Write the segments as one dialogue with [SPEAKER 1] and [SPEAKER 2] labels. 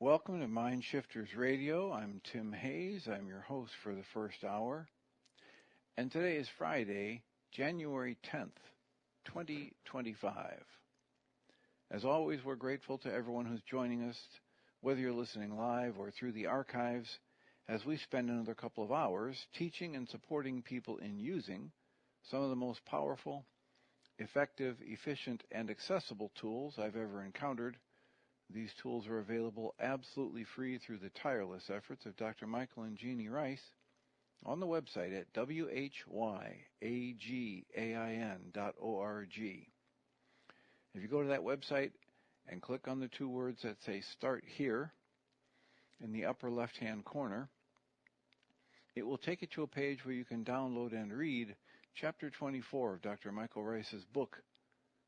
[SPEAKER 1] Welcome to Mind Shifters Radio. I'm Tim Hayes. I'm your host for the first hour. And today is Friday, January 10th, 2025. As always, we're grateful to everyone who's joining us, whether you're listening live or through the archives, as we spend another couple of hours teaching and supporting people in using some of the most powerful, effective, efficient, and accessible tools I've ever encountered. These tools are available absolutely free through the tireless efforts of Dr. Michael and Jeannie Ryce on the website at whyagain.org. If you go to that website and click on the two words that say Start Here in the upper left-hand corner, it will take you to a page where you can download and read Chapter 24 of Dr. Michael Ryce's book.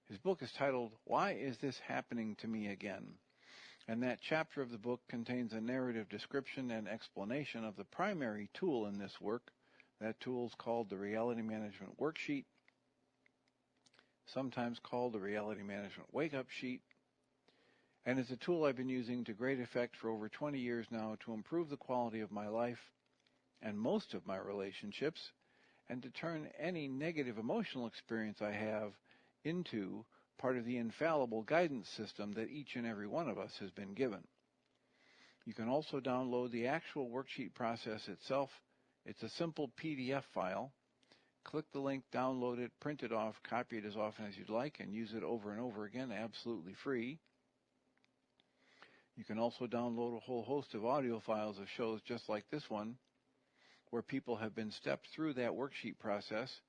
[SPEAKER 1] His book is titled, Why Is This Happening to Me Again? And that chapter of the book contains a narrative description and explanation of the primary tool in this work. That tool is called the Reality Management Worksheet, sometimes called the Reality Management Wake-Up Sheet, and it's a tool I've been using to great effect for over 20 years now to improve the quality of my life and most of my relationships, and to turn any negative emotional experience I have into part of the infallible guidance system that each and every one of us has been given. You can also download the actual worksheet process itself. It's a simple PDF file. Click the link, download it, print it off, copy it as often as you'd like, and use it over and over again, absolutely free. You can also download a whole host of audio files of shows just like this one, where people have been stepped through that worksheet process.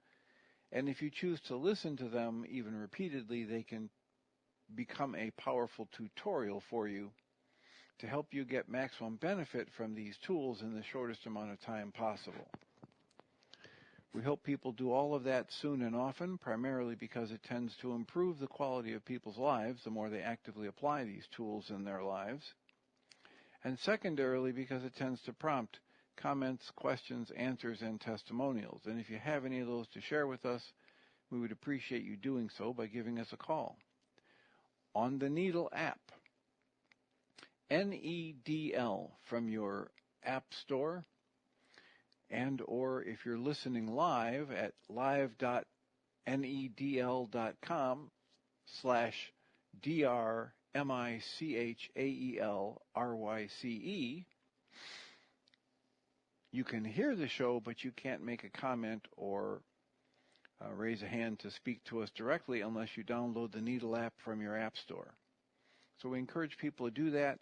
[SPEAKER 1] And if you choose to listen to them even repeatedly, they can become a powerful tutorial for you to help you get maximum benefit from these tools in the shortest amount of time possible. We hope people do all of that soon and often, primarily because it tends to improve the quality of people's lives the more they actively apply these tools in their lives, and secondarily because it tends to prompt comments, questions, answers, and testimonials. And if you have any of those to share with us, we would appreciate you doing so by giving us a call. On the Needle app, NEDL from your app store, and or if you're listening live at live.nedl.com/DRMICHAELRYCE, you can hear the show, but you can't make a comment or raise a hand to speak to us directly unless you download the Needle app from your app store. So we encourage people to do that.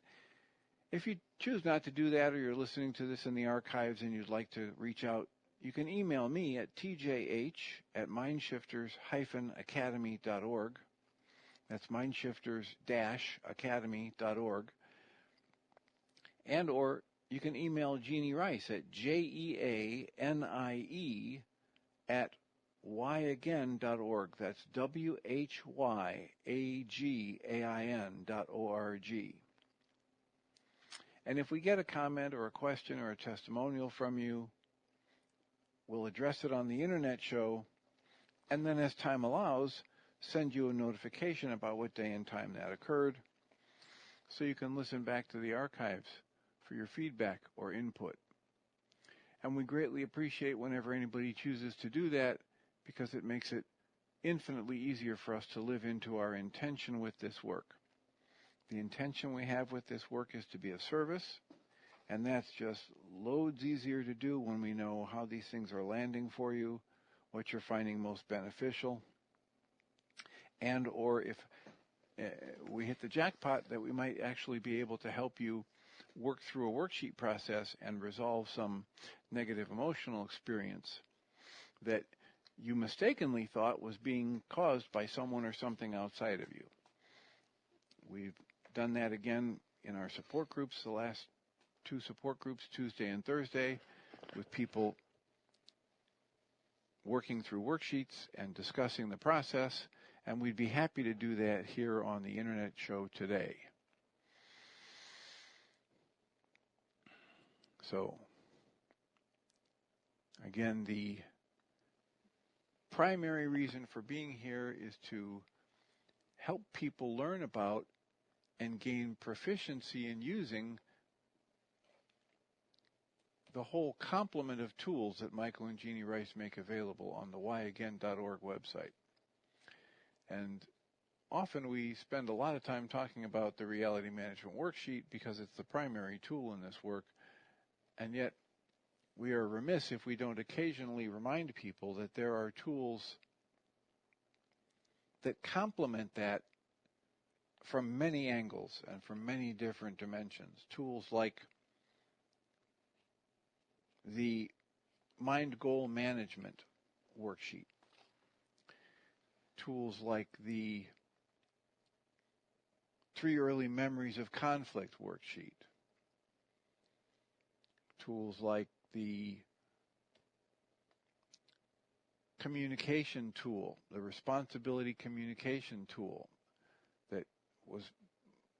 [SPEAKER 1] If you choose not to do that, or you're listening to this in the archives and you'd like to reach out, you can email me at tjh@mindshifters-academy.org. That's mindshifters-academy.org. And or you can email Jeannie Ryce at jeanie@whyagain.org. That's whyagain.org. And if we get a comment or a question or a testimonial from you, we'll address it on the internet show, and then as time allows, send you a notification about what day and time that occurred, so you can listen back to the archives for your feedback or input. And we greatly appreciate whenever anybody chooses to do that, because it makes it infinitely easier for us to live into our intention with this work. The intention we have with this work is to be of service, and that's just loads easier to do when we know how these things are landing for you, what you're finding most beneficial, and or if we hit the jackpot, that we might actually be able to help you work through a worksheet process and resolve some negative emotional experience that you mistakenly thought was being caused by someone or something outside of you. We've done that again in our support groups, the last two support groups, Tuesday and Thursday, with people working through worksheets and discussing the process, and we'd be happy to do that here on the internet show today. So, again, the primary reason for being here is to help people learn about and gain proficiency in using the whole complement of tools that Michael and Jeannie Ryce make available on the whyagain.org website. And often we spend a lot of time talking about the reality management worksheet because it's the primary tool in this work, and yet we are remiss if we don't occasionally remind people that there are tools that complement that from many angles and from many different dimensions. Tools like the mind goal management worksheet. Tools like the 3 early memories of conflict worksheet. Tools like the communication tool, the responsibility communication tool, that was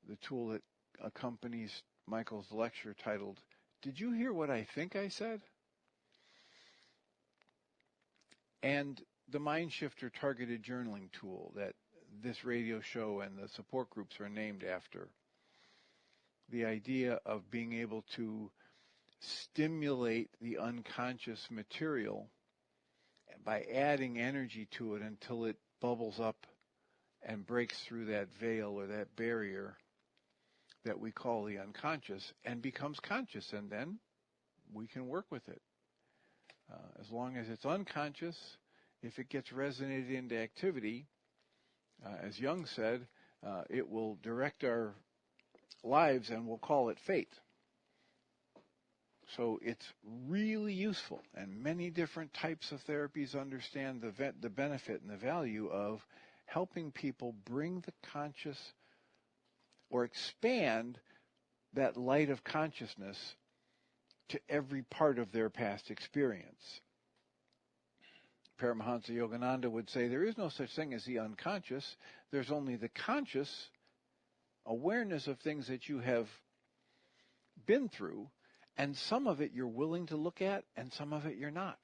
[SPEAKER 1] the tool that accompanies Michael's lecture titled, "Did you hear what I think I said?" And the Mind Shifter targeted journaling tool that this radio show and the support groups are named after. The idea of being able to stimulate the unconscious material by adding energy to it until it bubbles up and breaks through that veil or that barrier that we call the unconscious and becomes conscious, and then we can work with it. As long as it's unconscious, if it gets resonated into activity, as Jung said, it will direct our lives and we'll call it fate. So it's really useful, and many different types of therapies understand the benefit and the value of helping people bring the conscious or expand that light of consciousness to every part of their past experience. Paramahansa Yogananda would say there is no such thing as the unconscious. There's only the conscious awareness of things that you have been through, and some of it you're willing to look at and some of it you're not.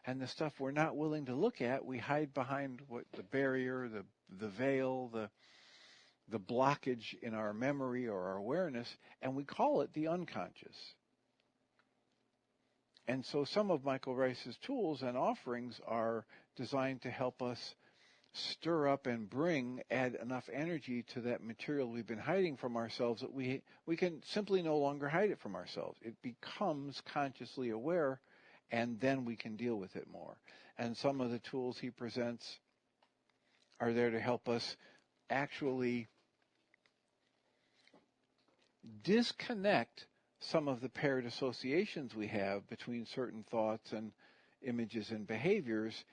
[SPEAKER 1] And the stuff we're not willing to look at, we hide behind the barrier, the veil, the blockage in our memory or our awareness, and we call it the unconscious. And so some of Michael Ryce's tools and offerings are designed to help us stir up and add enough energy to that material we've been hiding from ourselves that we can simply no longer hide it from ourselves. It becomes consciously aware, and then we can deal with it more. And some of the tools he presents are there to help us actually disconnect some of the paired associations we have between certain thoughts and images and behaviors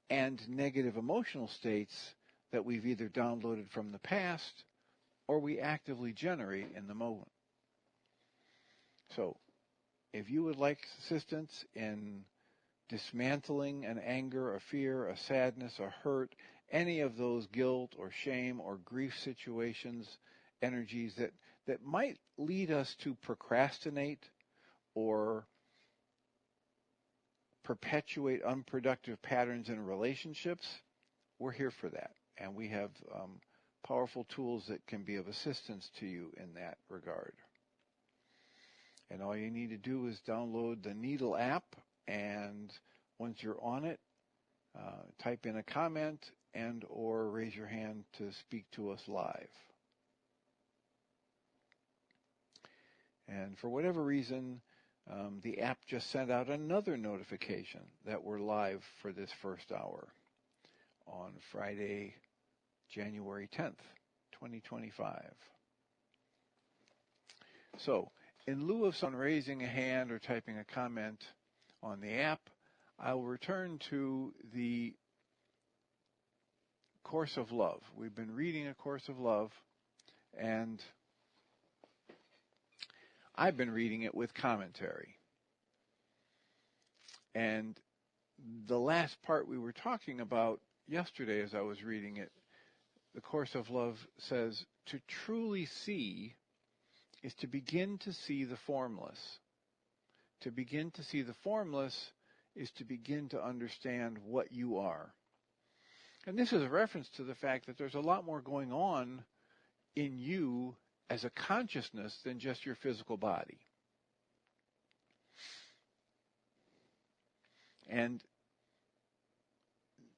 [SPEAKER 1] and negative emotional states that we've either downloaded from the past or we actively generate in the moment. So, if you would like assistance in dismantling an anger, a fear, a sadness, a hurt, any of those guilt or shame or grief situations, energies that might lead us to procrastinate or perpetuate unproductive patterns in relationships, we're here for that. And we have powerful tools that can be of assistance to you in that regard. And all you need to do is download the Needle app, and once you're on it, type in a comment and or raise your hand to speak to us live. And for whatever reason, the app just sent out another notification that we're live for this first hour on Friday, January 10th, 2025. So, in lieu of someone raising a hand or typing a comment on the app, I will return to the Course of Love. We've been reading A Course of Love, and I've been reading it with commentary. And the last part we were talking about yesterday as I was reading it, the Course of Love says, to truly see is to begin to see the formless. To begin to see the formless is to begin to understand what you are. And this is a reference to the fact that there's a lot more going on in you as a consciousness than just your physical body. And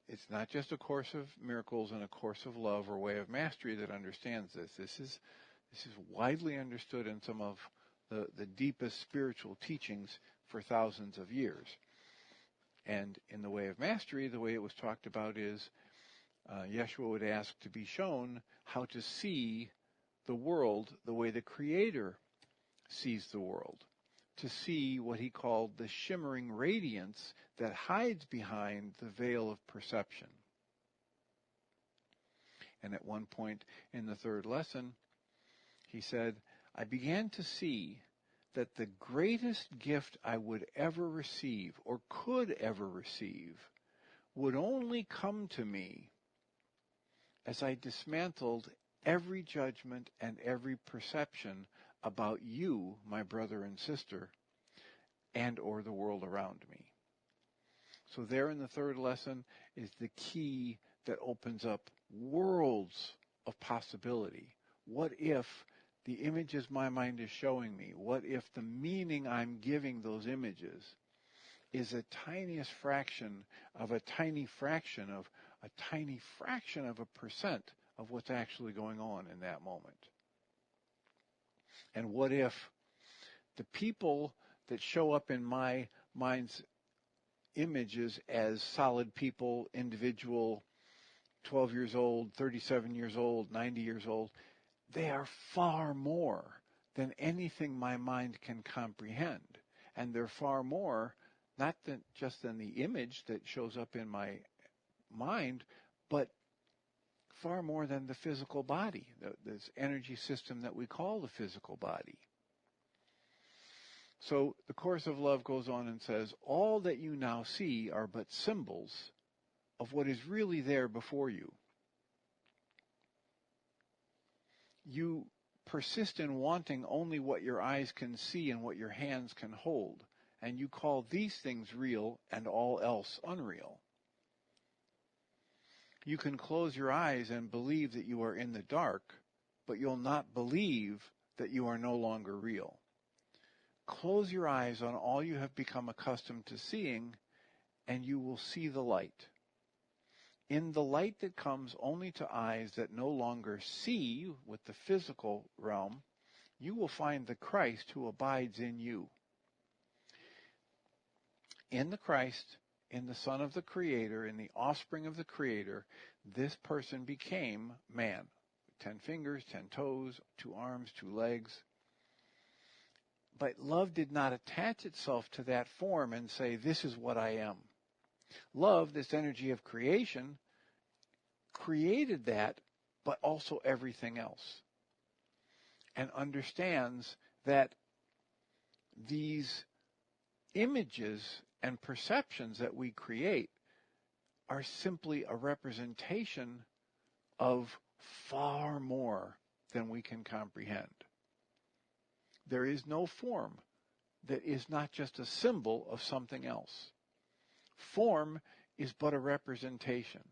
[SPEAKER 1] it's not just a Course of Miracles and a Course of Love or Way of Mastery that understands this. This is widely understood in some of the deepest spiritual teachings for thousands of years. And in the Way of Mastery, the way it was talked about is Yeshua would ask to be shown how to see the world the way the Creator sees the world, to see what he called the shimmering radiance that hides behind the veil of perception. And at one point in the third lesson, he said, I began to see that the greatest gift I would ever receive or could ever receive would only come to me as I dismantled every judgment and every perception about you, my brother and sister, and or the world around me. So there in the third lesson is the key that opens up worlds of possibility. What if the images my mind is showing me, what if the meaning I'm giving those images is a tiniest fraction of a tiny fraction of a tiny fraction of a percent of what's actually going on in that moment? And what if the people that show up in my mind's images as solid people, individual, 12 years old, 37 years old, 90 years old, they are far more than anything my mind can comprehend. And they're far more, not just than the image that shows up in my mind, but far more than the physical body, this energy system that we call the physical body. So the Course of Love goes on and says, all that you now see are but symbols of what is really there before you. You persist in wanting only what your eyes can see and what your hands can hold, and you call these things real and all else unreal. You can close your eyes and believe that you are in the dark, but you'll not believe that you are no longer real. Close your eyes on all you have become accustomed to seeing, and you will see the light. In the light that comes only to eyes that no longer see with the physical realm, you will find the Christ who abides in you. In the Christ, in the Son of the Creator, in the offspring of the Creator, this person became man. 10 fingers, 10 toes, 2 arms, 2 legs. But love did not attach itself to that form and say, this is what I am. Love, this energy of creation, created that, but also everything else. And understands that these images and perceptions that we create are simply a representation of far more than we can comprehend. There is no form that is not just a symbol of something else. Form is but a representation.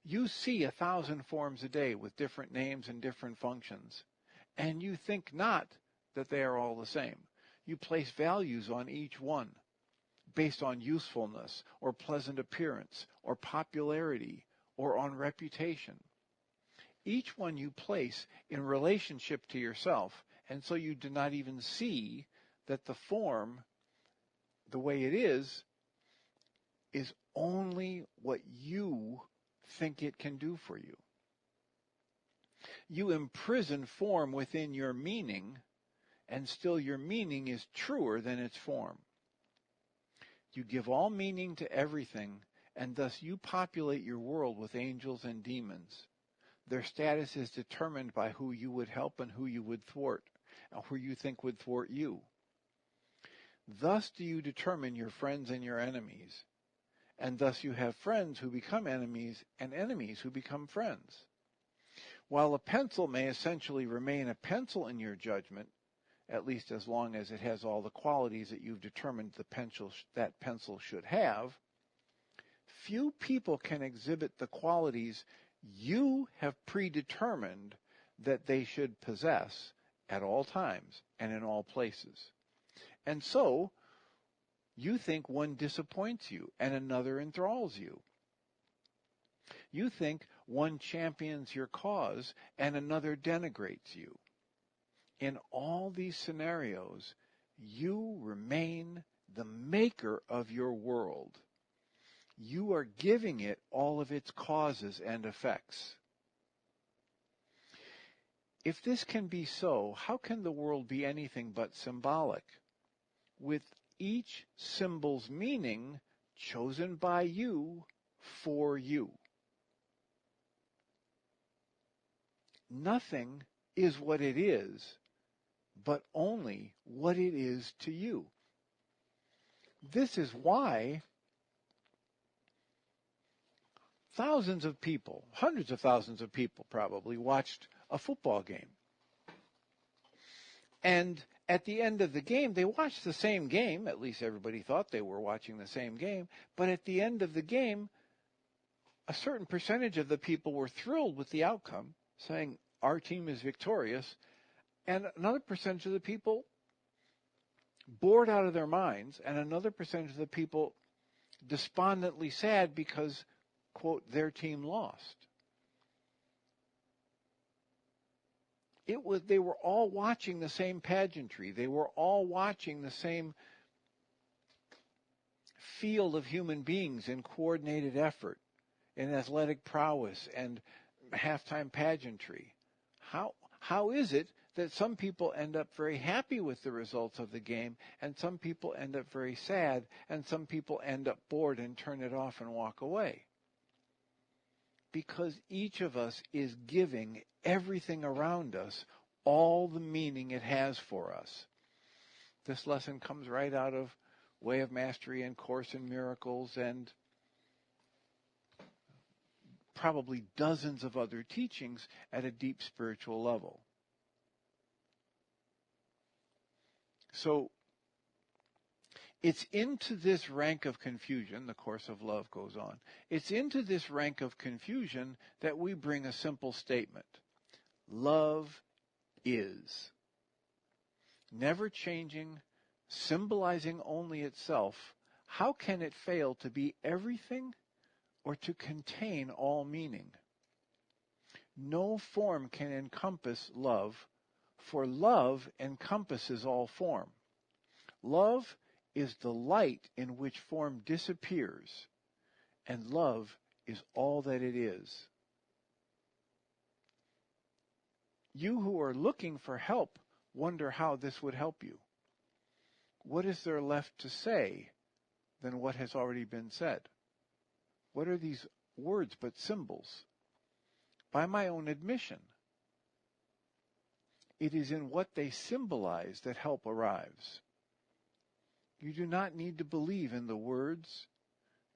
[SPEAKER 1] You see 1,000 forms a day with different names and different functions, and you think not that they are all the same. You place values on each one based on usefulness or pleasant appearance or popularity or on reputation. Each one you place in relationship to yourself, and so you do not even see that the form, the way it is only what you think it can do for you. You imprison form within your meaning, and still your meaning is truer than its form. You give all meaning to everything, and thus you populate your world with angels and demons. Their status is determined by who you would help and who you would thwart, and who you think would thwart you. Thus do you determine your friends and your enemies, and thus you have friends who become enemies and enemies who become friends. While a pencil may essentially remain a pencil in your judgment, at least as long as it has all the qualities that you've determined that pencil should have, few people can exhibit the qualities you have predetermined that they should possess at all times and in all places. And so, you think one disappoints you and another enthralls you. You think one champions your cause and another denigrates you. In all these scenarios, you remain the maker of your world. You are giving it all of its causes and effects. If this can be so, how can the world be anything but symbolic, with each symbol's meaning chosen by you for you? Nothing is what it is, but only what it is to you. This is why thousands of people, hundreds of thousands of people probably, watched a football game. And at the end of the game, they watched the same game. At least everybody thought they were watching the same game. But at the end of the game, a certain percentage of the people were thrilled with the outcome, saying, our team is victorious. And another percentage of the people bored out of their minds, and another percentage of the people despondently sad because, quote, their team lost. They were all watching the same pageantry. They were all watching the same field of human beings in coordinated effort, in athletic prowess and halftime pageantry. How is it that some people end up very happy with the results of the game, and some people end up very sad, and some people end up bored and turn it off and walk away? Because each of us is giving everything around us all the meaning it has for us. This lesson comes right out of Way of Mastery and Course in Miracles and probably dozens of other teachings at a deep spiritual level. So, it's into this rank of confusion, the Course of Love goes on, it's into this rank of confusion that we bring a simple statement. Love is. Never changing, symbolizing only itself, how can it fail to be everything or to contain all meaning? No form can encompass love, for love encompasses all form. Love is the light in which form disappears, and love is all that it is. You who are looking for help wonder how this would help you. What is there left to say than what has already been said? What are these words but symbols? By my own admission, it is in what they symbolize that help arrives. You do not need to believe in the words,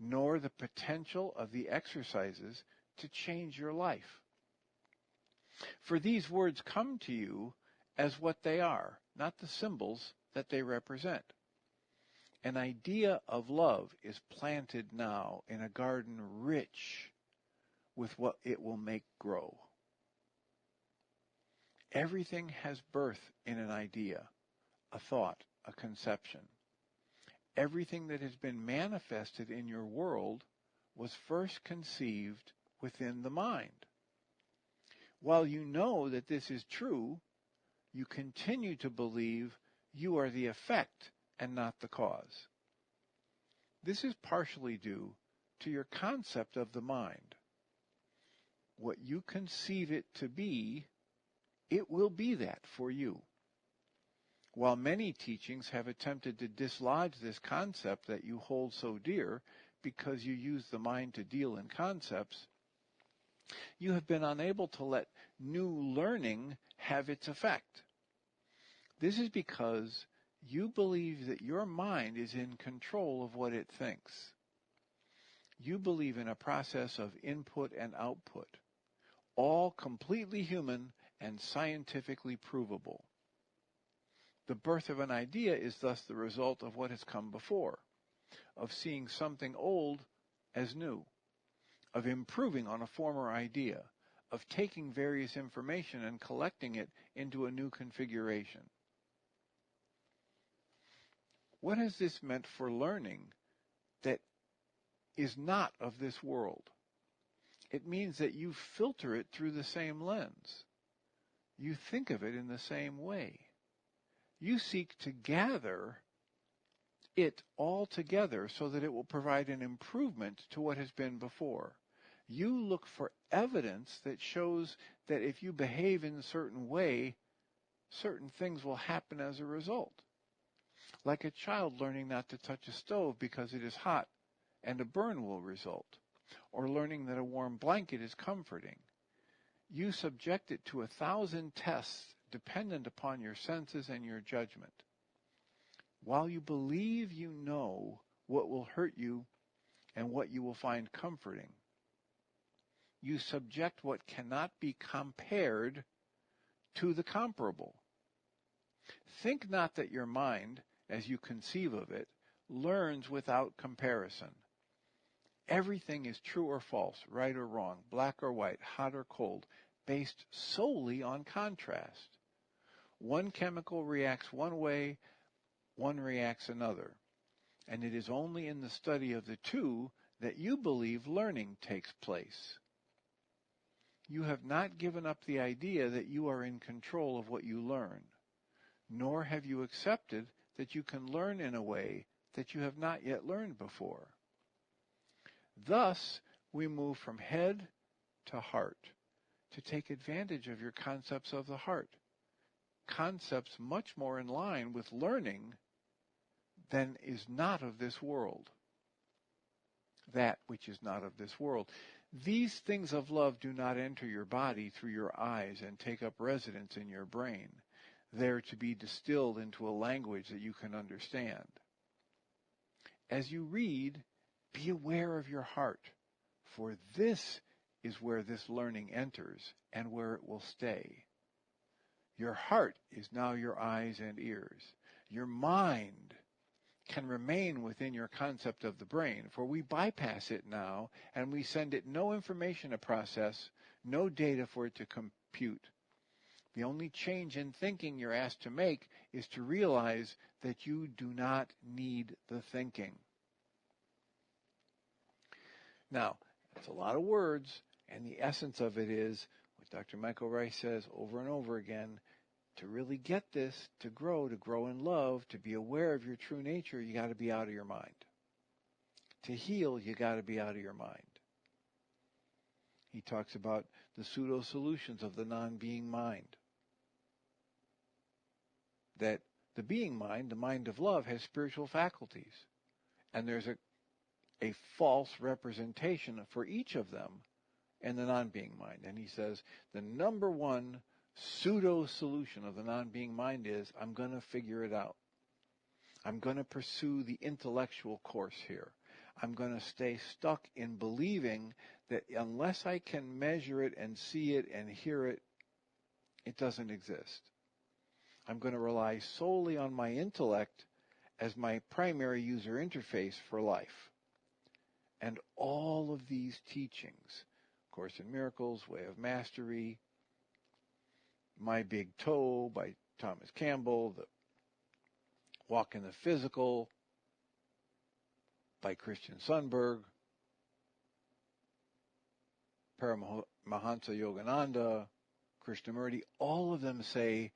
[SPEAKER 1] nor the potential of the exercises to change your life. For these words come to you as what they are, not the symbols that they represent. An idea of love is planted now in a garden rich with what it will make grow. Everything has birth in an idea, a thought, a conception. Everything that has been manifested in your world was first conceived within the mind. While you know that this is true, you continue to believe you are the effect and not the cause. This is partially due to your concept of the mind. What you conceive it to be, it will be that for you. While many teachings have attempted to dislodge this concept that you hold so dear because you use the mind to deal in concepts, you have been unable to let new learning have its effect. This is because you believe that your mind is in control of what it thinks. You believe in a process of input and output, all completely human and scientifically provable. The birth of an idea is thus the result of what has come before, of seeing something old as new, of improving on a former idea, of taking various information and collecting it into a new configuration. What has this meant for learning that is not of this world? It means that you filter it through the same lens. You think of it in the same way. You seek to gather it all together so that it will provide an improvement to what has been before. You look for evidence that shows that if you behave in a certain way, certain things will happen as a result. Like a child learning not to touch a stove because it is hot and a burn will result, or learning that a warm blanket is comforting. You subject it to 1,000 tests dependent upon your senses and your judgment. While you believe you know what will hurt you and what you will find comforting, you subject what cannot be compared to the comparable. Think not that your mind, as you conceive of it, learns without comparison. Everything is true or false, right or wrong, black or white, hot or cold, based solely on contrast. One chemical reacts one way, one reacts another. And it is only in the study of the two that you believe learning takes place. You have not given up the idea that you are in control of what you learn, nor have you accepted that you can learn in a way that you have not yet learned before. Thus, we move from head to heart to take advantage of your concepts of the heart, concepts much more in line with learning than is not of this world, that which is not of this world. These things of love do not enter your body through your eyes and take up residence in your brain. They're to be distilled into a language that you can understand. As you read, be aware of your heart, for this is where this learning enters and where it will stay. Your heart is now your eyes and ears. Your mind can remain within your concept of the brain, for we bypass it now and we send it no information to process, no data for it to compute. The only change in thinking you're asked to make is to realize that you do not need the thinking. Now, it's a lot of words, and the essence of it is what Dr. Michael Ryce says over and over again. To really get this, to grow in love, to be aware of your true nature, you got to be out of your mind. To heal, you got to be out of your mind. He talks about the pseudo-solutions of the non-being mind. That the being mind, the mind of love, has spiritual faculties. And there's a false representation for each of them in the non-being mind. And he says the number one pseudo-solution of the non-being mind is, I'm going to figure it out. I'm going to pursue the intellectual course here. I'm going to stay stuck in believing that unless I can measure it and see it and hear it, it doesn't exist. I'm going to rely solely on my intellect as my primary user interface for life. And all of these teachings, Course in Miracles, Way of Mastery, My Big Toe by Thomas Campbell, The Walk in the Physical by Christian Sundberg, Paramahansa Yogananda, Krishnamurti, all of them say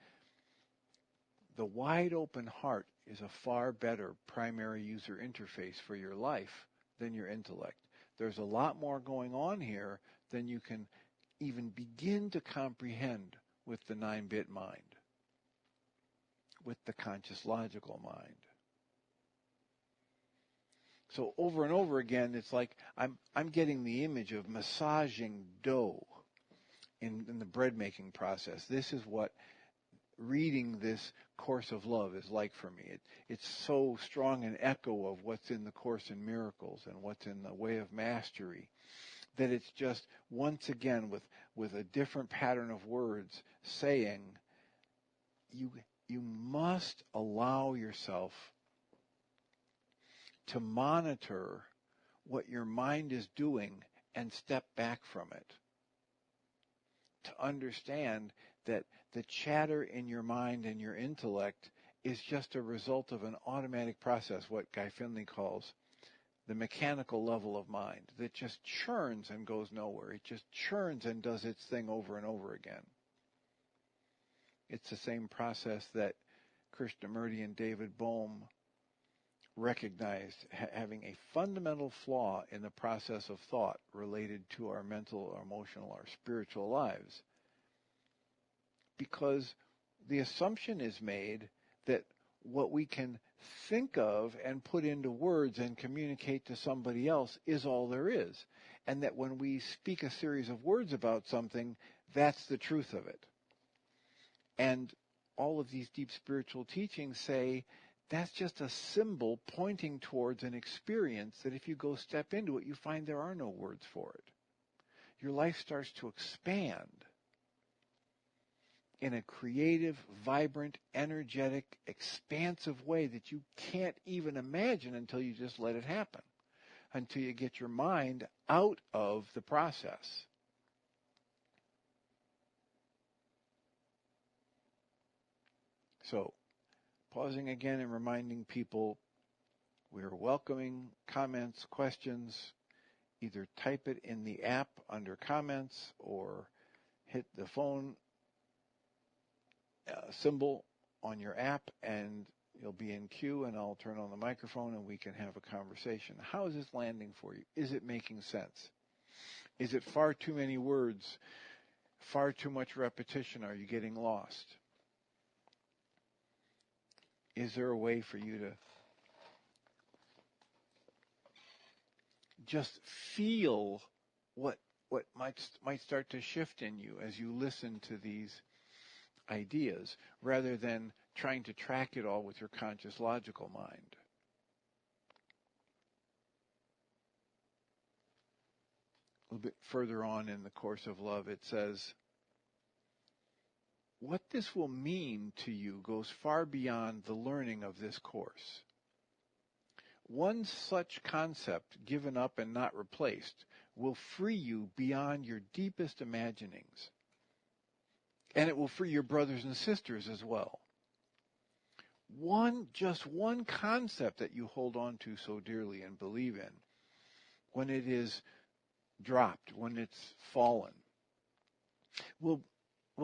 [SPEAKER 1] the wide open heart is a far better primary user interface for your life than your intellect. There's a lot more going on here than you can even begin to comprehend with the 9-bit mind, with the conscious logical mind. So over and over again, it's like I'm getting the image of massaging dough in the bread making process. This is what reading this Course of Love is like for me. It's so strong an echo of what's in the Course in Miracles and what's in the Way of Mastery, that it's just once again with a different pattern of words saying you must allow yourself to monitor what your mind is doing and step back from it. to understand that the chatter in your mind and your intellect is just a result of an automatic process, what Guy Finley calls the mechanical level of mind, that just churns and goes nowhere. It just churns and does its thing over and over again. It's the same process that Krishnamurti and David Bohm recognized having a fundamental flaw in the process of thought related to our mental, our emotional, our spiritual lives. Because the assumption is made that what we can think of and put into words and communicate to somebody else is all there is. And that when we speak a series of words about something, that's the truth of it. And all of these deep spiritual teachings say that's just a symbol pointing towards an experience that if you go step into it, you find there are no words for it. Your life starts to expand in a creative, vibrant, energetic, expansive way that you can't even imagine until you just let it happen, until you get your mind out of the process. So, pausing again and reminding people, we are welcoming comments, questions. Either type it in the app under comments or hit the phone symbol on your app and you'll be in queue and I'll turn on the microphone and we can have a conversation. How is this landing for you? Is it making sense? Is it far too many words? Far too much repetition? Are you getting lost? Is there a way for you to just feel what might start to shift in you as you listen to these ideas, rather than trying to track it all with your conscious logical mind? A little bit further on in the Course of Love, it says, what this will mean to you goes far beyond the learning of this course. One such concept given up and not replaced will free you beyond your deepest imaginings. And it will free your brothers and sisters as well. Just one concept that you hold on to so dearly and believe in, when it is dropped, when it's fallen, will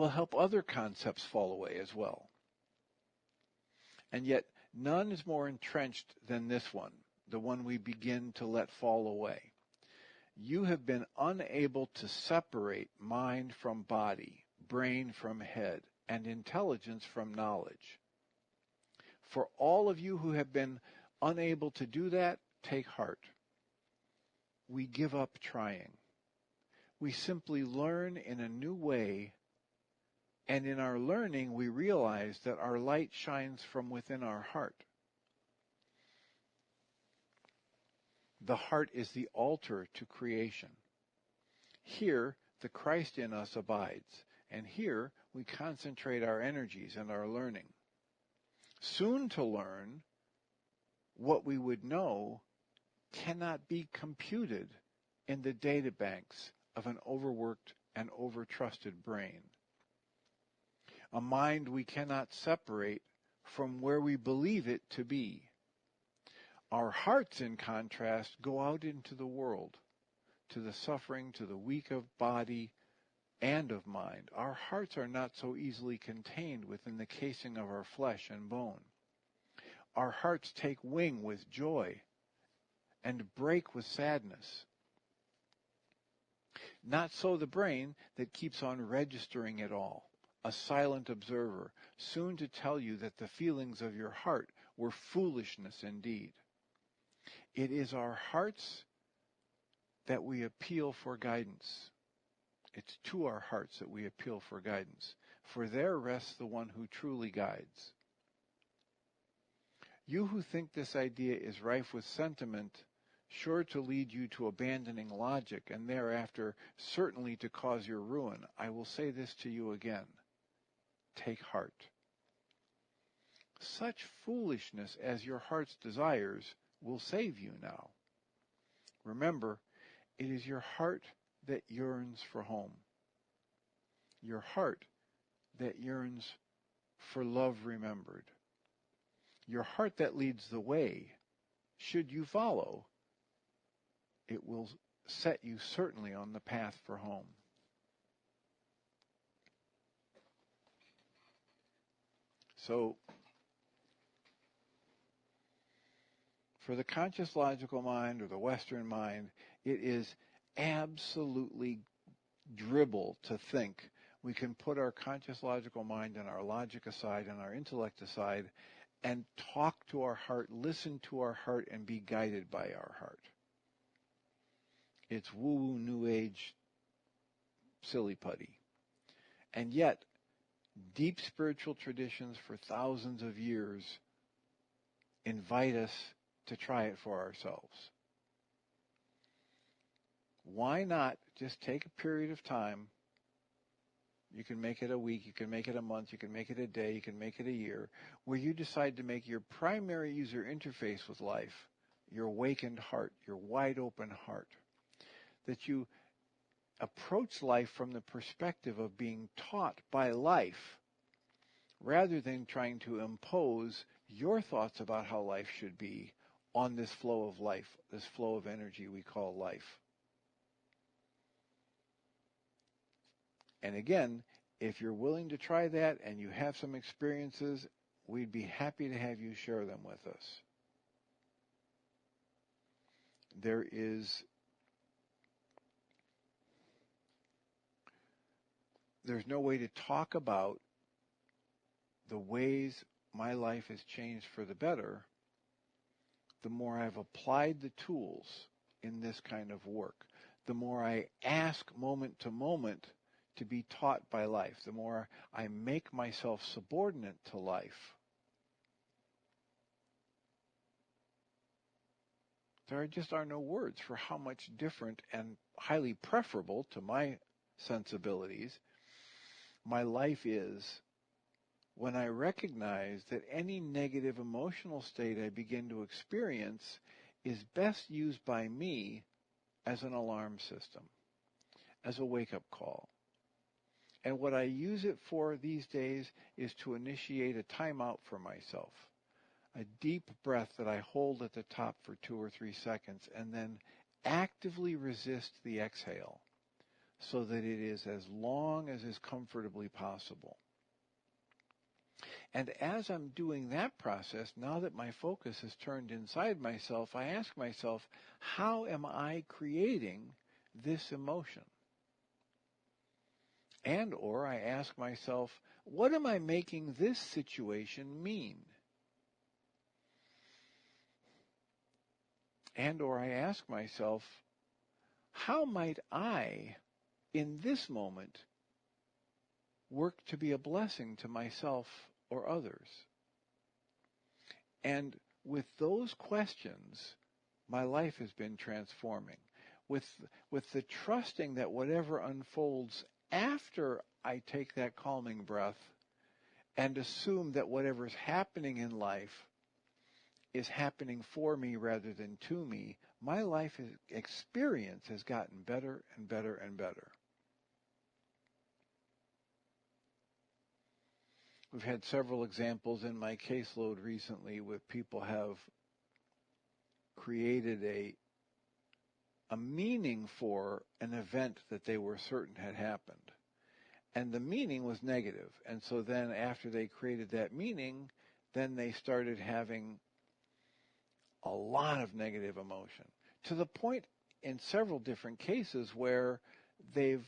[SPEAKER 1] help other concepts fall away as well. And yet, none is more entrenched than this one, the one we begin to let fall away. You have been unable to separate mind from body, brain from head, and intelligence from knowledge. For all of you who have been unable to do that, take heart. We give up trying. We simply learn in a new way, and in our learning we realize that our light shines from within our heart. The heart is the altar to creation. Here, the Christ in us abides, and here we concentrate our energies and our learning. Soon to learn, what we would know cannot be computed in the data banks of an overworked and overtrusted brain. A mind we cannot separate from where we believe it to be. Our hearts, in contrast, go out into the world, to the suffering, to the weak of body and of mind. Our hearts are not so easily contained within the casing of our flesh and bone. Our hearts take wing with joy and break with sadness. Not so the brain that keeps on registering it all, a silent observer, soon to tell you that the feelings of your heart were foolishness indeed. It is our hearts that we appeal for guidance. It's to our hearts that we appeal for guidance, for there rests the one who truly guides. You who think this idea is rife with sentiment, sure to lead you to abandoning logic and thereafter certainly to cause your ruin, I will say this to you again. Take heart. Such foolishness as your heart's desires will save you now. Remember, it is your heart that yearns for home. your heart that yearns for love remembered, your heart that leads the way. Should you follow, it will set you certainly on the path for home. So, for the conscious logical mind or the Western mind, it is absolutely dribble to think we can put our conscious logical mind and our logic aside and our intellect aside and talk to our heart, listen to our heart, and be guided by our heart. It's woo-woo, new age, silly putty. And yet, deep spiritual traditions for thousands of years invite us to try it for ourselves. Why not just take a period of time? You can make it a week, you can make it a month, you can make it a day, you can make it a year, where you decide to make your primary user interface with life your awakened heart, your wide open heart. That you approach life from the perspective of being taught by life rather than trying to impose your thoughts about how life should be on this flow of life, this flow of energy we call life. And again, if you're willing to try that and you have some experiences, we'd be happy to have you share them with us. There's no way to talk about the ways my life has changed for the better the more I've applied the tools in this kind of work, the more I ask moment to moment to be taught by life, the more I make myself subordinate to life. There just are no words for how much different and highly preferable to my sensibilities my life is when I recognize that any negative emotional state I begin to experience is best used by me as an alarm system, as a wake-up call. And what I use it for these days is to initiate a timeout for myself, a deep breath that I hold at the top for 2 or 3 seconds and then actively resist the exhale so that it is as long as is comfortably possible. And as I'm doing that process, now that my focus has turned inside myself, I ask myself, how am I creating this emotion? And or I ask myself, what am I making this situation mean? And or I ask myself, how might I, in this moment, work to be a blessing to myself or others? And with those questions, my life has been transforming. With the trusting that whatever unfolds after I take that calming breath and assume that whatever's happening in life is happening for me rather than to me, my life experience has gotten better and better and better. We've had several examples in my caseload recently where people have created a meaning for an event that they were certain had happened. And the meaning was negative. And so then after they created that meaning, then they started having a lot of negative emotion, to the point in several different cases where they've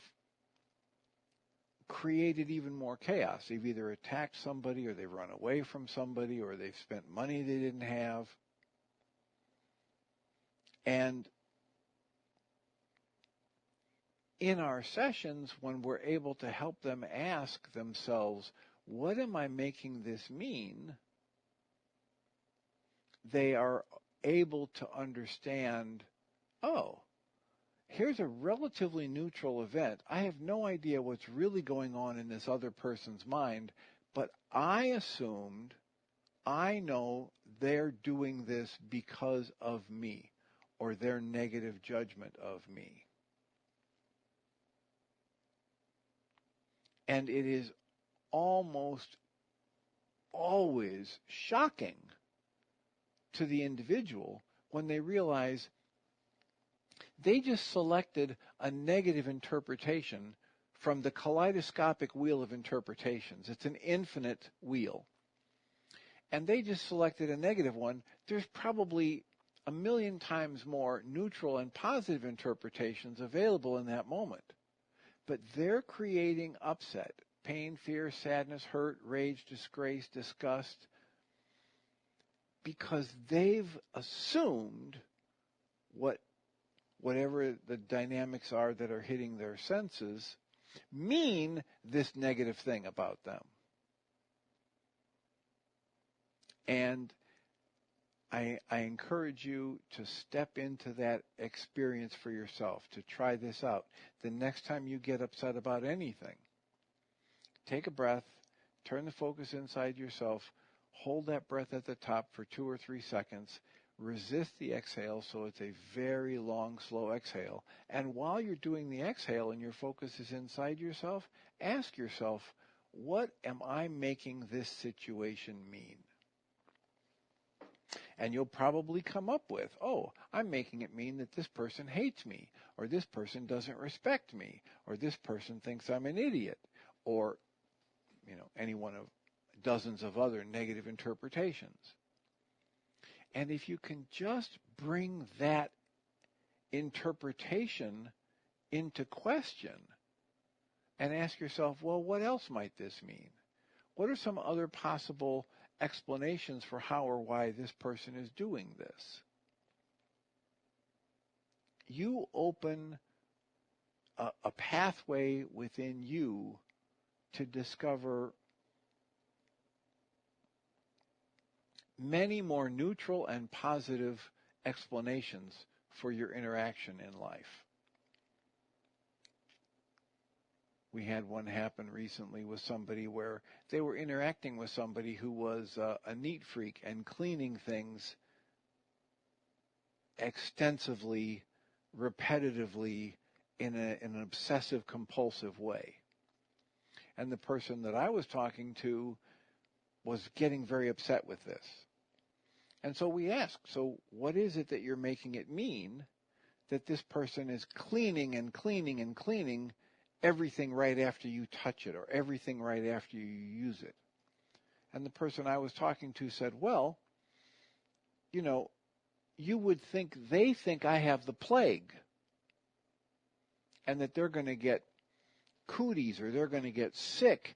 [SPEAKER 1] created even more chaos. They've either attacked somebody, or they've run away from somebody, or they've spent money they didn't have. And in our sessions, when we're able to help them ask themselves, what am I making this mean? They are able to understand, oh, here's a relatively neutral event. I have no idea what's really going on in this other person's mind, but I assumed, I know they're doing this because of me, or their negative judgment of me. And it is almost always shocking to the individual when they realize they just selected a negative interpretation from the kaleidoscopic wheel of interpretations. It's an infinite wheel. And they just selected a negative one. There's probably a million times more neutral and positive interpretations available in that moment. But they're creating upset, pain, fear, sadness, hurt, rage, disgrace, disgust, because they've assumed whatever the dynamics are that are hitting their senses mean this negative thing about them. And I encourage you to step into that experience for yourself, to try this out. The next time you get upset about anything, take a breath, turn the focus inside yourself, hold that breath at the top for 2 or 3 seconds, resist the exhale so it's a very long, slow exhale. And while you're doing the exhale and your focus is inside yourself, ask yourself, what am I making this situation mean? And you'll probably come up with, oh, I'm making it mean that this person hates me, or this person doesn't respect me, or this person thinks I'm an idiot, or, any one of dozens of other negative interpretations. And if you can just bring that interpretation into question and ask yourself, well, what else might this mean? What are some other possible explanations for how or why this person is doing this? You open a pathway within you to discover many more neutral and positive explanations for your interaction in life. We had one happen recently with somebody where they were interacting with somebody who was a neat freak and cleaning things extensively, repetitively, in an obsessive compulsive way. And the person that I was talking to was getting very upset with this. And so we asked, so what is it that you're making it mean that this person is cleaning and cleaning and cleaning everything right after you touch it, or everything right after you use it? And the person I was talking to said, well, you would think they think I have the plague and that they're going to get cooties or they're going to get sick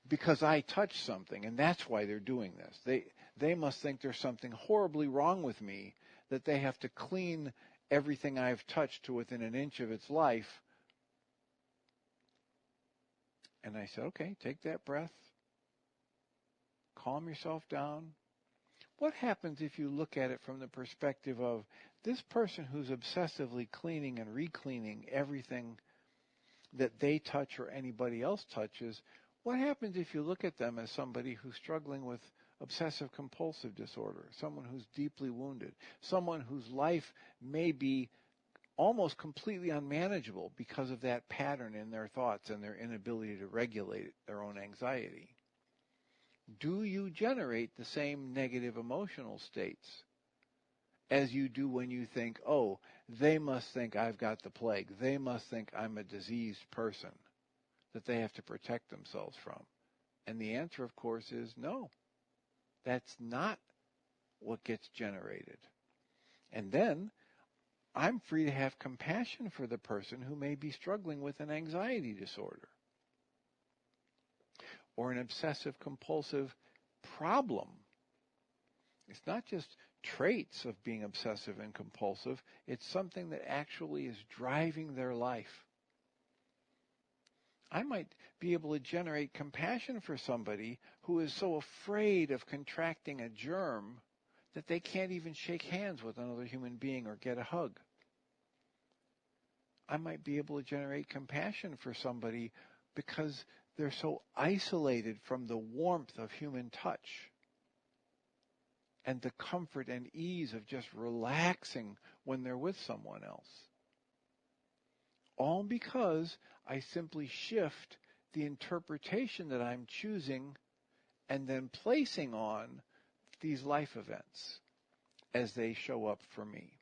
[SPEAKER 1] because I touched something, and that's why they're doing this. They must think there's something horribly wrong with me, that they have to clean everything I've touched to within an inch of its life. And I said, okay, take that breath. Calm yourself down. What happens if you look at it from the perspective of this person who's obsessively cleaning and re-cleaning everything that they touch or anybody else touches? What happens if you look at them as somebody who's struggling with obsessive compulsive disorder, someone who's deeply wounded, someone whose life may be almost completely unmanageable because of that pattern in their thoughts and their inability to regulate their own anxiety? Do you generate the same negative emotional states as you do when you think, oh, they must think I've got the plague, they must think I'm a diseased person that they have to protect themselves from? And the answer, of course, is no. That's not what gets generated. And then I'm free to have compassion for the person who may be struggling with an anxiety disorder or an obsessive compulsive problem. It's not just traits of being obsessive and compulsive. It's something that actually is driving their life. I might be able to generate compassion for somebody who is so afraid of contracting a germ that they can't even shake hands with another human being or get a hug. I might be able to generate compassion for somebody because they're so isolated from the warmth of human touch and the comfort and ease of just relaxing when they're with someone else. All because I simply shift the interpretation that I'm choosing and then placing on these life events as they show up for me.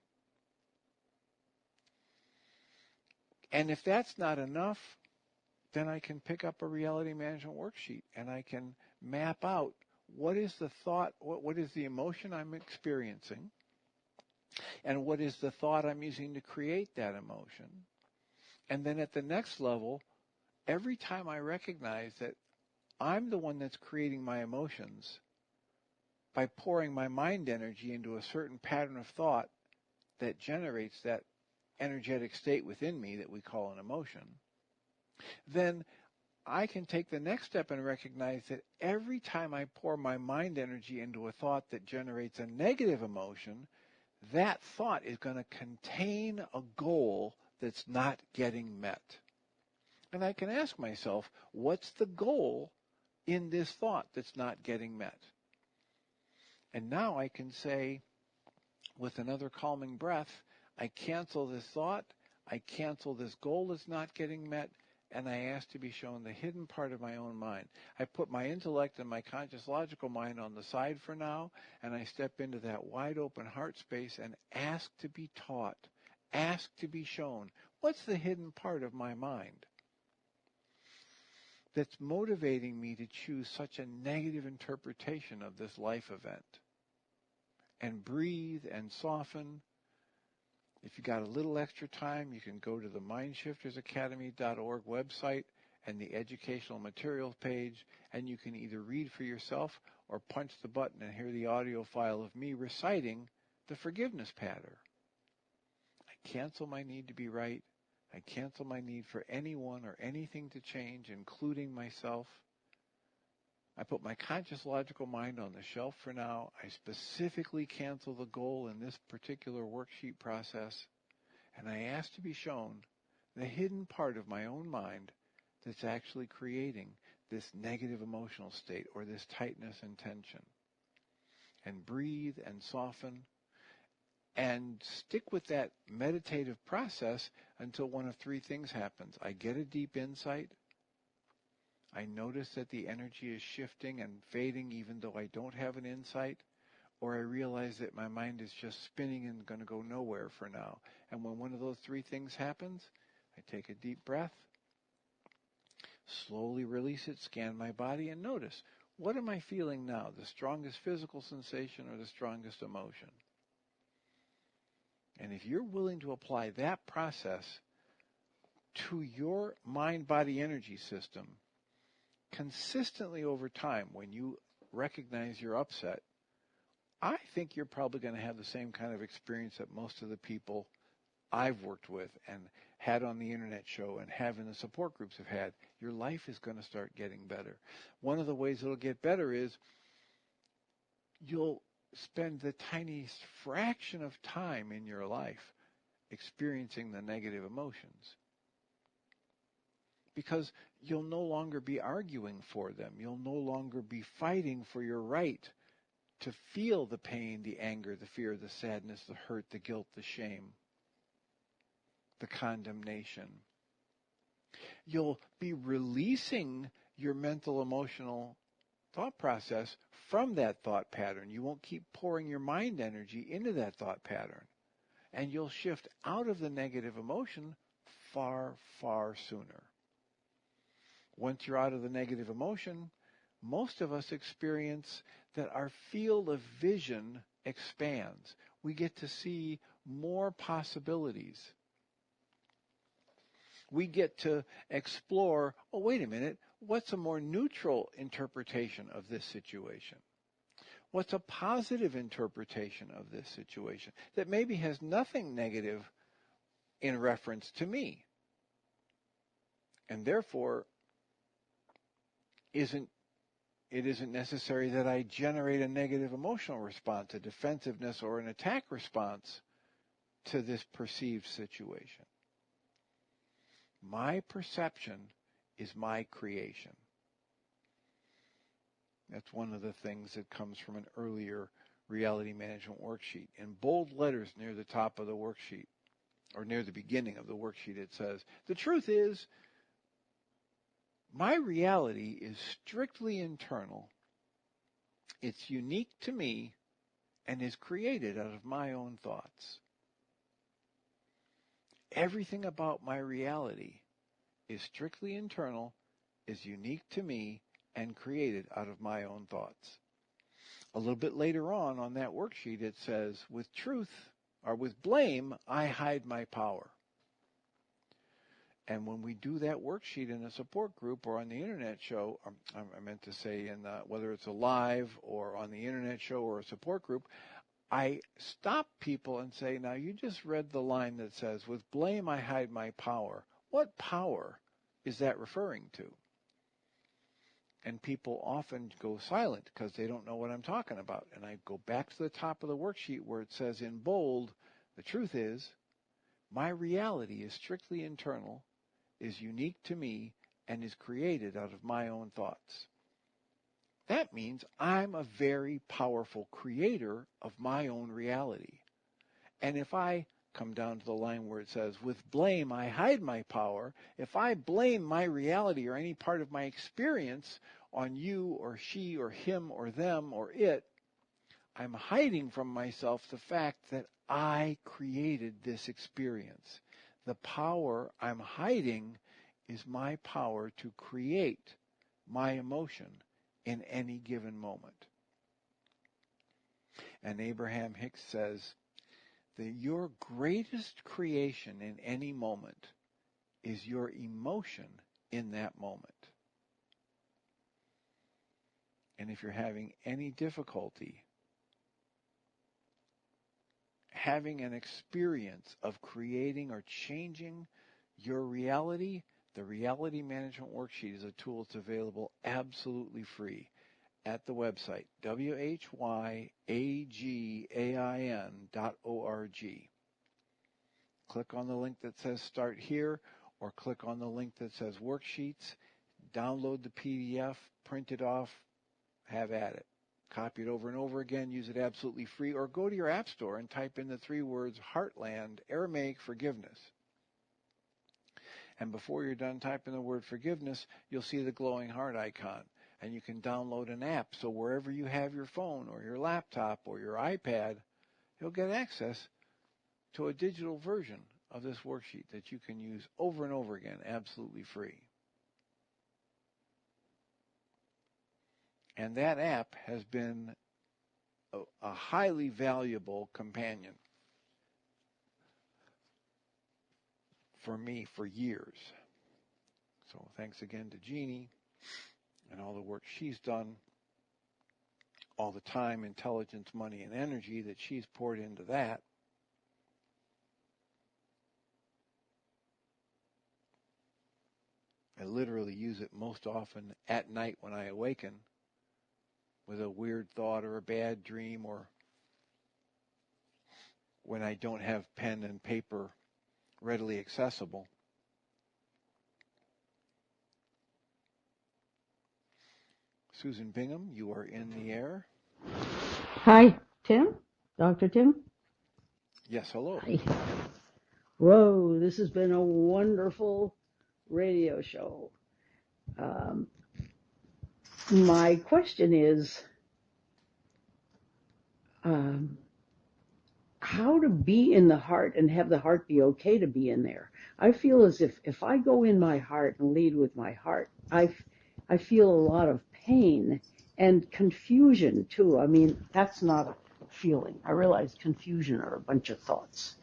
[SPEAKER 1] And if that's not enough, then I can pick up a reality management worksheet and I can map out what is the thought, what is the emotion I'm experiencing, and what is the thought I'm using to create that emotion. And then at the next level, every time I recognize that I'm the one that's creating my emotions by pouring my mind energy into a certain pattern of thought that generates that energetic state within me that we call an emotion, then I can take the next step and recognize that every time I pour my mind energy into a thought that generates a negative emotion, that thought is going to contain a goal that's not getting met. And I can ask myself, what's the goal in this thought that's not getting met? And now I can say, with another calming breath, I cancel this thought, I cancel this goal that's not getting met, and I ask to be shown the hidden part of my own mind. I put my intellect and my conscious logical mind on the side for now, and I step into that wide open heart space and ask to be taught, ask to be shown, what's the hidden part of my mind that's motivating me to choose such a negative interpretation of this life event? And breathe and soften. If you got a little extra time, you can go to the mindshiftersacademy.org website and the educational materials page, and you can either read for yourself or punch the button and hear the audio file of me reciting the forgiveness pattern. I cancel my need to be right. I cancel my need for anyone or anything to change, including myself. I put my conscious logical mind on the shelf for now. I specifically cancel the goal in this particular worksheet process, and I ask to be shown the hidden part of my own mind that's actually creating this negative emotional state or this tightness and tension. And breathe and soften and stick with that meditative process until one of three things happens. I get a deep insight. I notice that the energy is shifting and fading even though I don't have an insight, or I realize that my mind is just spinning and going to go nowhere for now. And when one of those three things happens, I take a deep breath, slowly release it, scan my body, and notice, what am I feeling now? The strongest physical sensation or the strongest emotion? And if you're willing to apply that process to your mind-body energy system, consistently over time, when you recognize you're upset, I think you're probably going to have the same kind of experience that most of the people I've worked with and had on the internet show and have in the support groups have had. Your life is going to start getting better. One of the ways it'll get better is you'll spend the tiniest fraction of time in your life experiencing the negative emotions, because you'll no longer be arguing for them. You'll no longer be fighting for your right to feel the pain, the anger, the fear, the sadness, the hurt, the guilt, the shame, the condemnation. You'll be releasing your mental, emotional thought process from that thought pattern. You won't keep pouring your mind energy into that thought pattern. And you'll shift out of the negative emotion far, far sooner. Once you're out of the negative emotion, most of us experience that our field of vision expands. We get to see more possibilities. We get to explore, oh, wait a minute, what's a more neutral interpretation of this situation? What's a positive interpretation of this situation that maybe has nothing negative in reference to me? And therefore, it isn't necessary that I generate a negative emotional response, a defensiveness or an attack response to this perceived situation. My perception is my creation. That's one of the things that comes from an earlier reality management worksheet. In bold letters near the top of the worksheet, or near the beginning of the worksheet, it says, the truth is, My reality is strictly internal. It's unique to me and is created out of my own thoughts. Everything about my reality is strictly internal, is unique to me, and created out of my own thoughts. A little bit later on that worksheet, it says, with truth, or with blame, I hide my power. And when we do that worksheet in a support group or on the internet show, I meant to say whether it's a live or on the internet show or a support group, I stop people and say, now you just read the line that says, with blame I hide my power. What power is that referring to? And people often go silent because they don't know what I'm talking about. And I go back to the top of the worksheet where it says in bold, the truth is, my reality is strictly internal, is unique to me, and is created out of my own thoughts. That means I'm a very powerful creator of my own reality. And if I come down to the line where it says, with blame I hide my power, if I blame my reality or any part of my experience on you or she or him or them or it, I'm hiding from myself the fact that I created this experience. The power I'm hiding is my power to create my emotion in any given moment. And Abraham Hicks says that your greatest creation in any moment is your emotion in that moment. And if you're having any difficulty having an experience of creating or changing your reality, the Reality Management Worksheet is a tool that's available absolutely free at the website, whyagain.org. Click on the link that says Start Here, or click on the link that says Worksheets, download the PDF, print it off, have at it. Copy it over and over again, use it absolutely free, or go to your app store and type in the 3 words Heartland Aramaic Forgiveness. And before you're done typing the word forgiveness, you'll see the glowing heart icon. And you can download an app, so wherever you have your phone or your laptop or your iPad, you'll get access to a digital version of this worksheet that you can use over and over again, absolutely free. And that app has been a highly valuable companion for me for years. So thanks again to Jeannie and all the work she's done, all the time, intelligence, money, and energy that she's poured into that. I literally use it most often at night when I awaken with a weird thought or a bad dream, or when I don't have pen and paper readily accessible. Susan Bingham, you are in the air.
[SPEAKER 2] Hi, Tim? Dr. Tim?
[SPEAKER 1] Yes, hello.
[SPEAKER 2] Hi. Whoa, this has been a wonderful radio show. My question is, how to be in the heart and have the heart be okay to be in there. I feel as if I go in my heart and lead with my heart, I feel a lot of pain and confusion too. I mean, that's not a feeling. I realize confusion are a bunch of thoughts.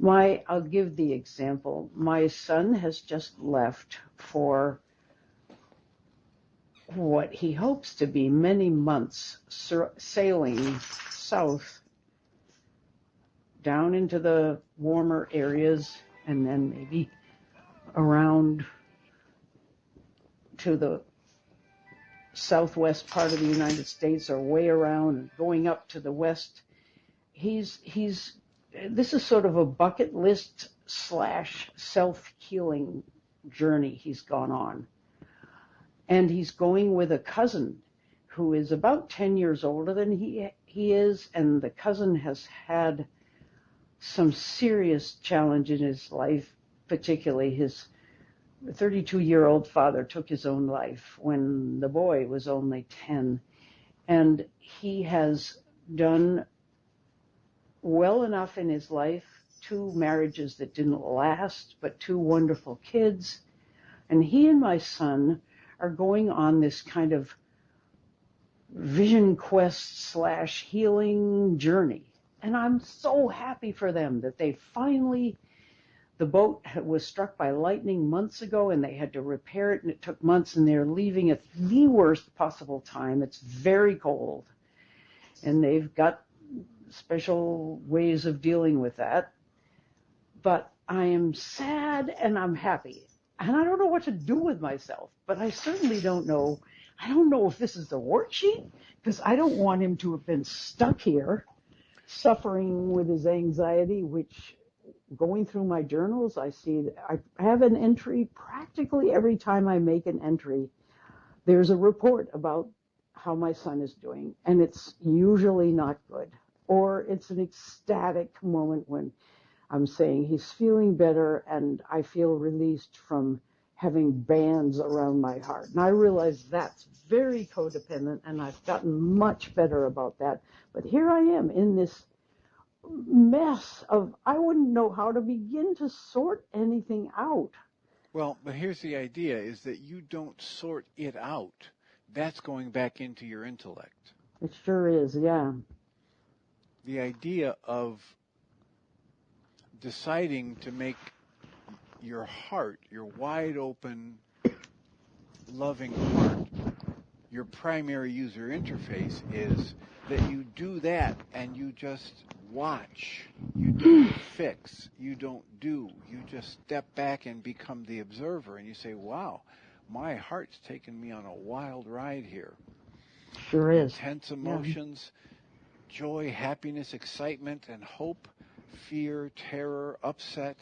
[SPEAKER 2] I'll give the example. My son has just left for what he hopes to be many months sailing south down into the warmer areas and then maybe around to the southwest part of the United States or way around and going up to the west. This is sort of a bucket list / self-healing journey he's gone on. And he's going with a cousin who is about 10 years older than he is, and the cousin has had some serious challenge in his life, particularly his The 32-year-old father took his own life when the boy was only 10. And he has done well enough in his life, 2 marriages that didn't last, but 2 wonderful kids. And he and my son are going on this kind of vision quest / healing journey. And I'm so happy for them that they finally, the boat was struck by lightning months ago and they had to repair it, and it took months, and they're leaving at the worst possible time. It's very cold. And they've got special ways of dealing with that. But I am sad and I'm happy. And I don't know what to do with myself, but I certainly don't know. I don't know if this is the worksheet, because I don't want him to have been stuck here suffering with his anxiety, which, going through my journals, I see I have an entry practically every time I make an entry. There's a report about how my son is doing, and it's usually not good. Or it's an ecstatic moment when I'm saying he's feeling better and I feel released from having bands around my heart. And I realize that's very codependent, and I've gotten much better about that. But here I am in this mess of, I wouldn't know how to begin to sort anything out.
[SPEAKER 1] Well, but here's the idea, is that you don't sort it out. That's going back into your intellect.
[SPEAKER 2] It sure is, yeah.
[SPEAKER 1] The idea of deciding to make your heart, your wide open, loving heart, your primary user interface, is that you do that and you just watch. You don't fix. You don't do. You just step back and become the observer, and you say, wow, my heart's taken me on a wild ride here.
[SPEAKER 2] Sure is.
[SPEAKER 1] Intense emotions, joy, happiness, excitement, and hope, fear, terror, upset,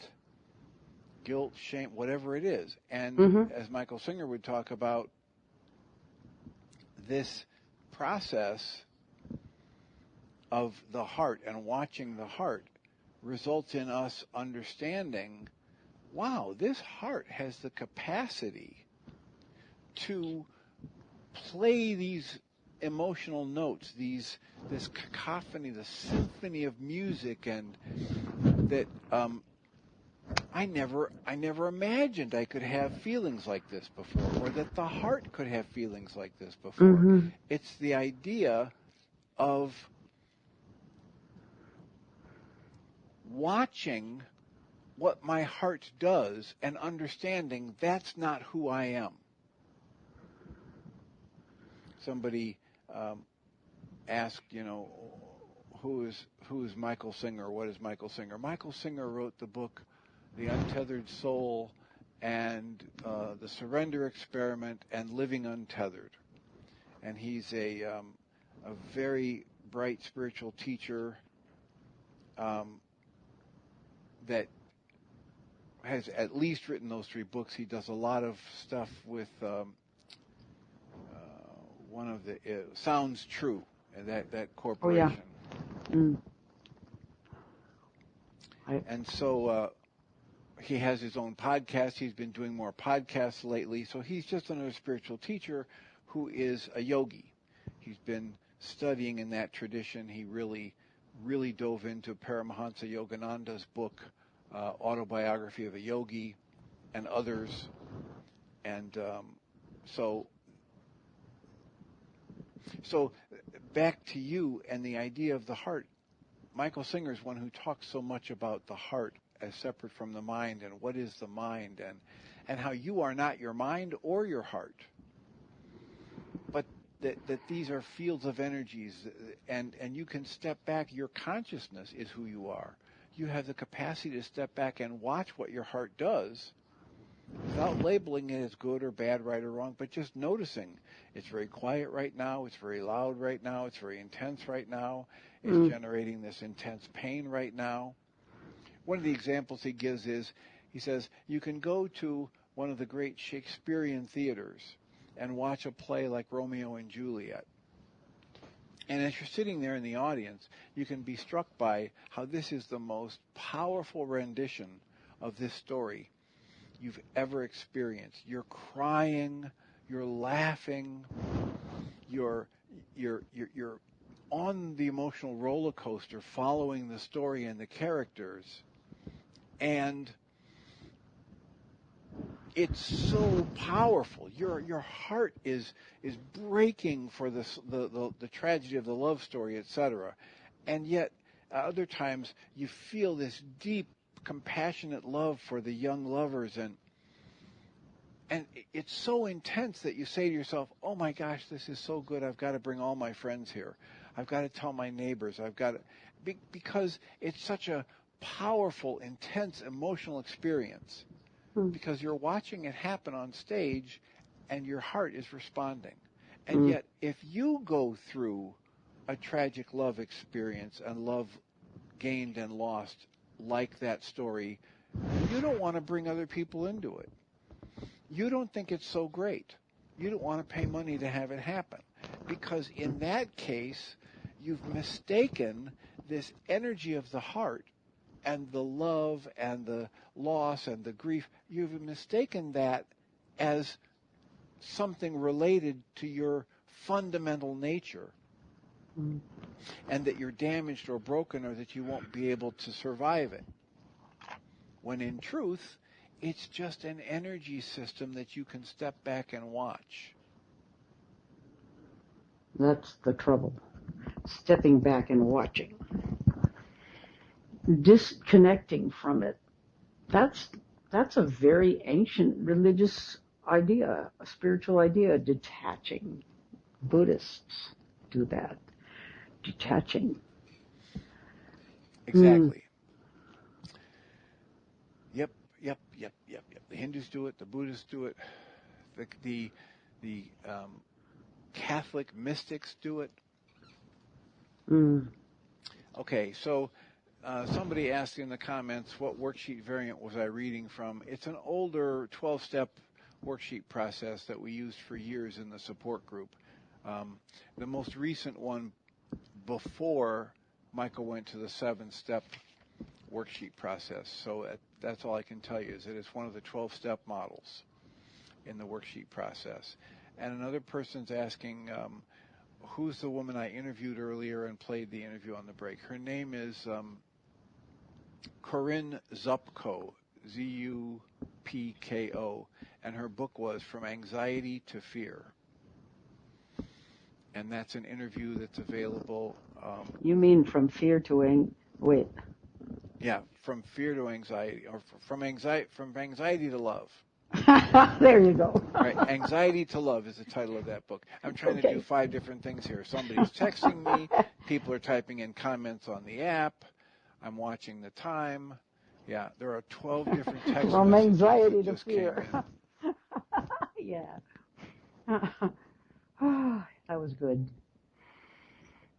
[SPEAKER 1] guilt, shame, whatever it is. And as Michael Singer would talk about, this process of the heart and watching the heart results in us understanding, wow, this heart has the capacity to play these emotional notes, this cacophony, the symphony of music, and that I never imagined I could have feelings like this before, or that the heart could have feelings like this before. It's the idea of watching what my heart does and understanding that's not who I am. Somebody asked, who is Michael Singer? What is Michael Singer? Michael Singer wrote the book The Untethered Soul and The Surrender Experiment and Living Untethered. And he's a very bright spiritual teacher that has at least written those 3 books. He does a lot of stuff with one of the Sounds True, that corporation.
[SPEAKER 2] Oh, yeah.
[SPEAKER 1] And so he has his own podcast. He's been doing more podcasts lately. So he's just another spiritual teacher who is a yogi. He's been studying in that tradition. He really dove into Paramahansa Yogananda's book, Autobiography of a Yogi, and others. And so back to you and the idea of the heart. Michael Singer is one who talks so much about the heart as separate from the mind, and what is the mind, and how you are not your mind or your heart, but that these are fields of energies, and you can step back. Your consciousness is who you are. You have the capacity to step back and watch what your heart does without labeling it as good or bad, right or wrong, but just noticing it's very quiet right now, it's very loud right now, it's very intense right now, it's generating this intense pain right now. One of the examples he gives is, he says, you can go to one of the great Shakespearean theaters and watch a play like Romeo and Juliet. And as you're sitting there in the audience, you can be struck by how this is the most powerful rendition of this story you've ever experienced. You're crying, you're laughing, you're on the emotional roller coaster following the story and the characters, and it's so powerful. Your heart is breaking for the tragedy of the love story, etc. And yet, other times you feel this deep, compassionate love for the young lovers, and it's so intense that you say to yourself, "Oh my gosh, this is so good! I've got to bring all my friends here. I've got to tell my neighbors. I've got to," because it's such a powerful, intense, emotional experience. Because you're watching it happen on stage and your heart is responding. And yet, if you go through a tragic love experience and love gained and lost like that story, you don't want to bring other people into it. You don't think it's so great. You don't want to pay money to have it happen. Because in that case, you've mistaken this energy of the heart and the love and the loss and the grief, you've mistaken that as something related to your fundamental nature, and that you're damaged or broken or that you won't be able to survive it. When in truth, it's just an energy system that you can step back and watch.
[SPEAKER 2] That's the trouble. Stepping back and watching. Disconnecting from it. That's a very ancient religious idea, a spiritual idea, detaching. Buddhists do that. Detaching.
[SPEAKER 1] Exactly. Yep. The Hindus do it, the Buddhists do it, the Catholic mystics do it. Okay, so somebody asked in the comments, what worksheet variant was I reading from? It's an older 12-step worksheet process that we used for years in the support group. The most recent one before Michael went to the 7-step worksheet process. So that's all I can tell you, is that it's one of the 12-step models in the worksheet process. And another person's asking, who's the woman I interviewed earlier and played the interview on the break? Her name is Corinne Zupko, Zupko, and her book was From Anxiety to Fear. And that's an interview that's available.
[SPEAKER 2] You mean from fear to wait.
[SPEAKER 1] Yeah, from fear to anxiety, or from anxiety to love.
[SPEAKER 2] There you go.
[SPEAKER 1] Right, Anxiety to Love is the title of that book. I'm trying to do 5 different things here. Somebody's texting me. People are typing in comments on the app. I'm watching the time. Yeah, there are 12 different text
[SPEAKER 2] From
[SPEAKER 1] messages
[SPEAKER 2] anxiety
[SPEAKER 1] that
[SPEAKER 2] to
[SPEAKER 1] just
[SPEAKER 2] fear.
[SPEAKER 1] came in.
[SPEAKER 2] Yeah. That was good.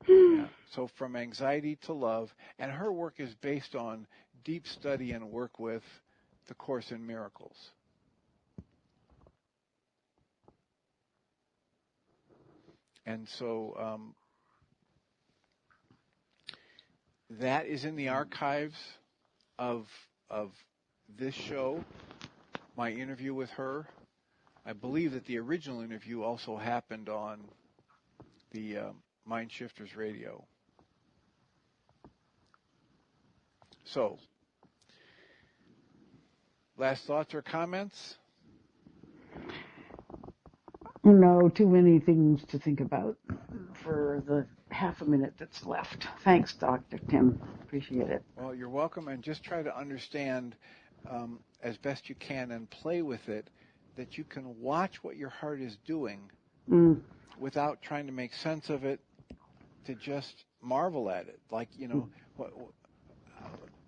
[SPEAKER 1] Yeah. So From Anxiety to Love, and her work is based on deep study and work with the Course in Miracles. And so that is in the archives of this show, my interview with her. I believe that the original interview also happened on the Mind Shifters Radio. So, last thoughts or comments?
[SPEAKER 2] No, too many things to think about for the half a minute that's left. Thanks, Dr. Tim. Appreciate it.
[SPEAKER 1] Well, you're welcome, and just try to understand as best you can and play with it, that you can watch what your heart is doing without trying to make sense of it, to just marvel at it. Like,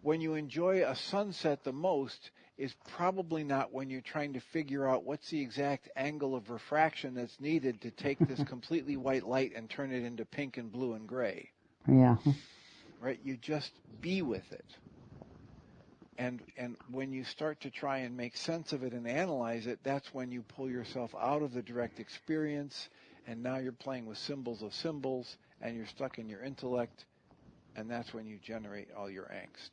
[SPEAKER 1] when you enjoy a sunset the most is probably not when you're trying to figure out what's the exact angle of refraction that's needed to take this completely white light and turn it into pink and blue and gray.
[SPEAKER 2] Yeah.
[SPEAKER 1] Right? You just be with it. And when you start to try and make sense of it and analyze it, that's when you pull yourself out of the direct experience, and now you're playing with symbols of symbols, and you're stuck in your intellect, and that's when you generate all your angst.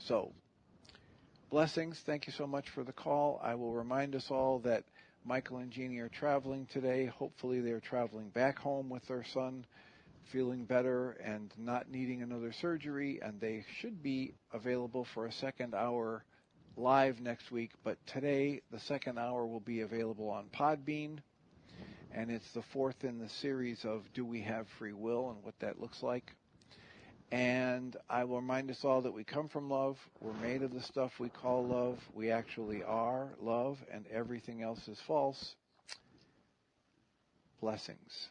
[SPEAKER 1] So, blessings. Thank you so much for the call. I will remind us all that Michael and Jeannie are traveling today. Hopefully they're traveling back home with their son, feeling better and not needing another surgery, and they should be available for a second hour live next week. But today, the second hour will be available on Podbean, and it's the fourth in the series of Do We Have Free Will and what that looks like. And I will remind us all that we come from love. We're made of the stuff we call love. We actually are love, and everything else is false. Blessings.